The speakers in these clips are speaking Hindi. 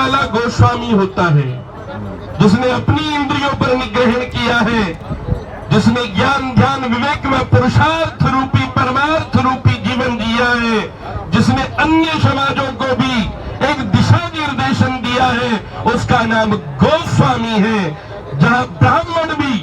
वाला गोस्वामी होता है, जिसने अपनी इंद्रियों पर निग्रहण किया है, जिसने ज्ञान ध्यान विवेक में पुरुषार्थ रूपी परमार्थ रूपी जीवन जिया है, जिसने अन्य समाजों को भी एक दिशा निर्देशन दिया है, उसका नाम गोस्वामी है। जहां ब्राह्मण भी,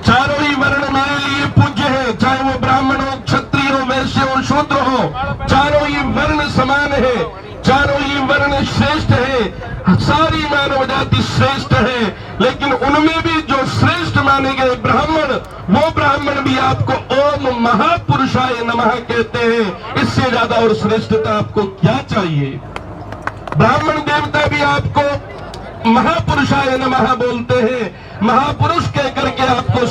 चारों ही वर्ण मेरे लिए पूज्य है, चाहे वो ब्राह्मण हो, क्षत्रिय हो, वैश्य हो, शूद्र हो, चारों ही वर्ण समान है, चारों ही वर्ण श्रेष्ठ है, सारी मानव जाति श्रेष्ठ है। लेकिन उनमें भी जो श्रेष्ठ माने गए ब्राह्मण, वो ब्राह्मण भी आपको ओम महापुरुषाय नमः कहते हैं। इससे ज्यादा और श्रेष्ठता आपको क्या चाहिए? ब्राह्मण देवता भी आपको महापुरुषाय नमः बोलते हैं, महापुरुष कह करके आपको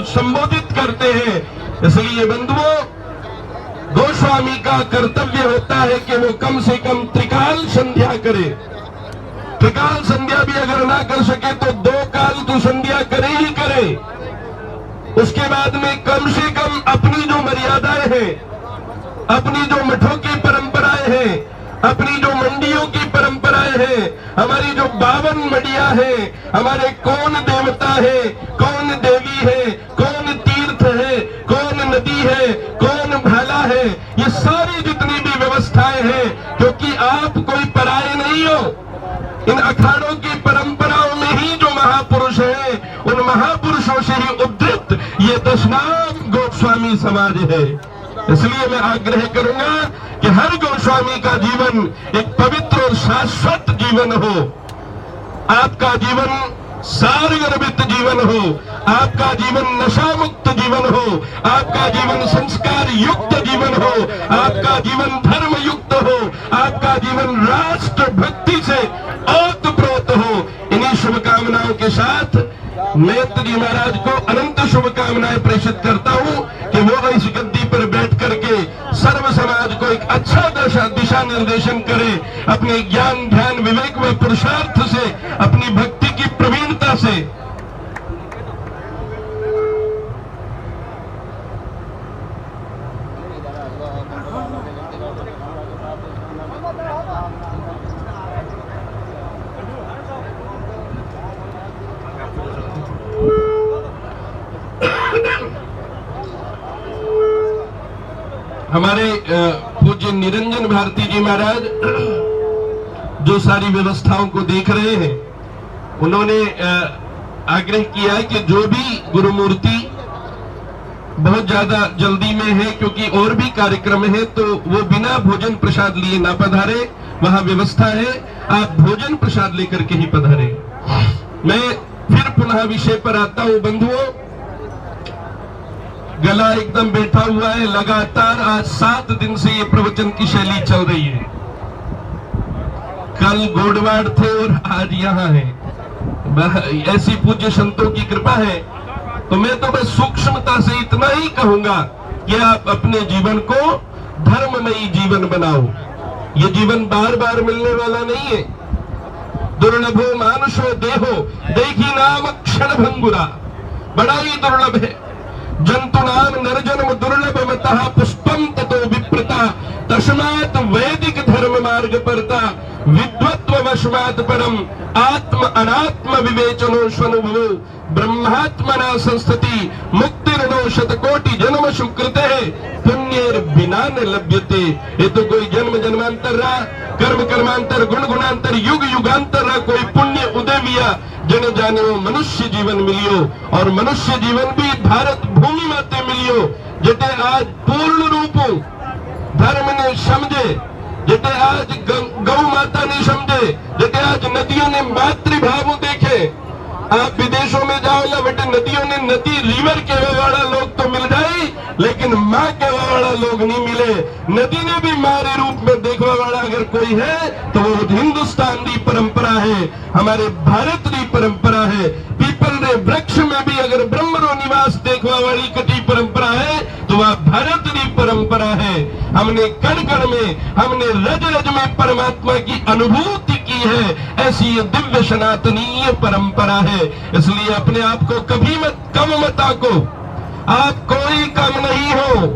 संबोधित करते हैं। इसलिए बंधुओं, गोस्वामी का कर्तव्य होता है कि वो कम से कम त्रिकाल संध्या करे। त्रिकाल संध्या भी अगर ना कर सके तो 2 काल तो संध्या करे ही करे। उसके बाद में कम से कम अपनी जो मर्यादाएं हैं, अपनी जो मठों की परंपराएं हैं, अपनी जो मंडियों की परंपराएं हैं, हमारी जो 52 मंडियां हैं, हमारे कौन देवता है, कौन देवी है, कौन तीर्थ है, कौन नदी है, कौन भाला है, ये सारी जितनी भी व्यवस्थाएं हैं, क्योंकि आप कोई पराये नहीं हो। इन अखाड़ों की परंपराओं में ही जो महापुरुष हैं, उन महापुरुषों से ही उद्धृत ये 10 नाम गोस्वामी समाज है। इसलिए मैं आग्रह करूंगा कि हर गोस्वामी का जीवन एक पवित्र और शाश्वत जीवन हो। आपका जीवन सारगर्भित जीवन हो, आपका जीवन नशा मुक्त जीवन हो, आपका जीवन संस्कार युक्त जीवन हो, आपका जीवन धर्म युक्त हो, आपका जीवन राष्ट्र भक्ति से ओतप्रोत हो। इन्हीं शुभकामनाओं के साथ नेत्र जी महाराज को अनंत शुभकामनाएं प्रेषित करता हूं कि वो इस गद्दी पर बैठ करके सर्व समाज को एक अच्छा दिशा निर्देशन करे, अपने ज्ञान ध्यान विवेक व पुरुषार्थ से, अपनी भक्ति की प्रवीणता से। हमारे पूज्य निरंजन भारती जी महाराज जो सारी व्यवस्थाओं को देख रहे हैं, उन्होंने आग्रह किया है कि जो भी गुरुमूर्ति बहुत ज्यादा जल्दी में है, क्योंकि और भी कार्यक्रम है, तो वो बिना भोजन प्रसाद लिए ना पधारे। वहां व्यवस्था है, आप भोजन प्रसाद लेकर के ही पधारे। मैं फिर पुनः विषय पर आता हूं बंधुओं। गला एकदम बैठा हुआ है, लगातार आज 7 दिन से ये प्रवचन की शैली चल रही है। कल गोडवाड़ थे और आज यहाँ है। ऐसी पूज्य संतों की कृपा है। तो मैं तो बस सूक्ष्मता से इतना ही कहूंगा कि आप अपने जीवन को धर्ममयी जीवन बनाओ। ये जीवन बार बार मिलने वाला नहीं है। दुर्लभो मानुषो देहो देखी नाम क्षण भंगुरा, बड़ा ही दुर्लभ है। जंतु नाम नरजन्म दुर्लभ मतः पुष्पम ततो विप्रता, तस्मात् वैदिक धर्म मार्ग परता, विद्वत्व वशमात् परम, आत्म अनात्म विवेचनो स्वनुभवो, ब्रह्मात्मना संस्थिति, मुक्तिर्नो शतकोटि जन्म सुकृते, पुण्येर बिना न लभ्यते। ये तो कोई जन्म जन्मांतर रहा, कर्म कर्मांतर, गुण गुणांतर, युग युगांतर रहा, कोई पुण्य उदय विया जन जाने वो मनुष्य जीवन मिलियो। और मनुष्य जीवन भी भारत भूमि माते मिलियो, जेते आज पूर्ण रूपों धर्म ने समझे, जेते आज गौ माता ने समझे, जेते आज नदियों ने मातृभाव देखे। आप विदेशों में जाओ या बेटे नदियों ने नदी रिवर कहने वाला लोग तो मिल जाए, लेकिन माँ कहने वाला लोग नहीं मिले। नदी ने भी मारे रूप में देखने वाला अगर कोई है तो वो हिंदुस्तान की परंपरा है, हमारे भारत की परंपरा है। पीपल ने वृक्ष में भी अगर ब्रह्मरो निवास देखने वाली कटी परंपरा है तो वह भारत की परंपरा है। हमने कण कण में, हमने रज रज में परमात्मा की अनुभूति की है। ऐसी ये दिव्य सनातनीय परंपरा है। इसलिए अपने आप को कभी मत कम मत आको, आप कोई कम नहीं हो।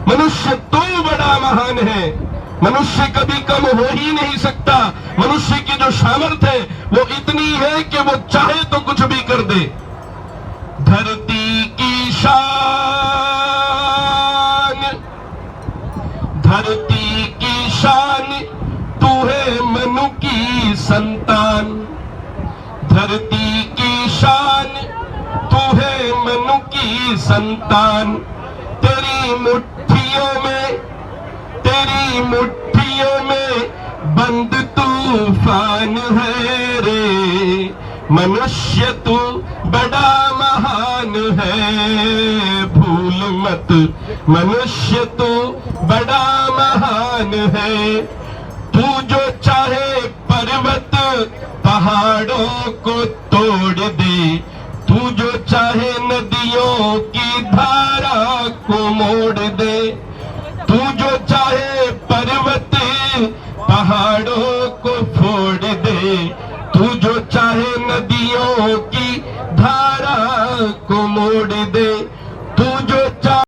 मनुष्य तो बड़ा महान है, मनुष्य कभी कम हो ही नहीं सकता। मनुष्य की जो सामर्थ्य है वो इतनी है कि वो चाहे तो कुछ भी कर दे। धरती की शान, धरती की शान, तू है मनु की संतान। धरती की शान, तू है मनु की संतान। तेरी मुट्ठियों में, तेरी मुट्ठियों में बंद तूफान है रे। मनुष्य तू बड़ा महान है, भूल मत मनुष्य तू बड़ा महान है। तू जो चाहे पर्वत पहाड़ों को तोड़ दे, तू जो चाहे नदियों की धारा को मोड़ दे। तू जो चाहे पर्वत पहाड़ों को फोड़ दे, तू जो चाहे नदियों की धारा को मोड़ दे।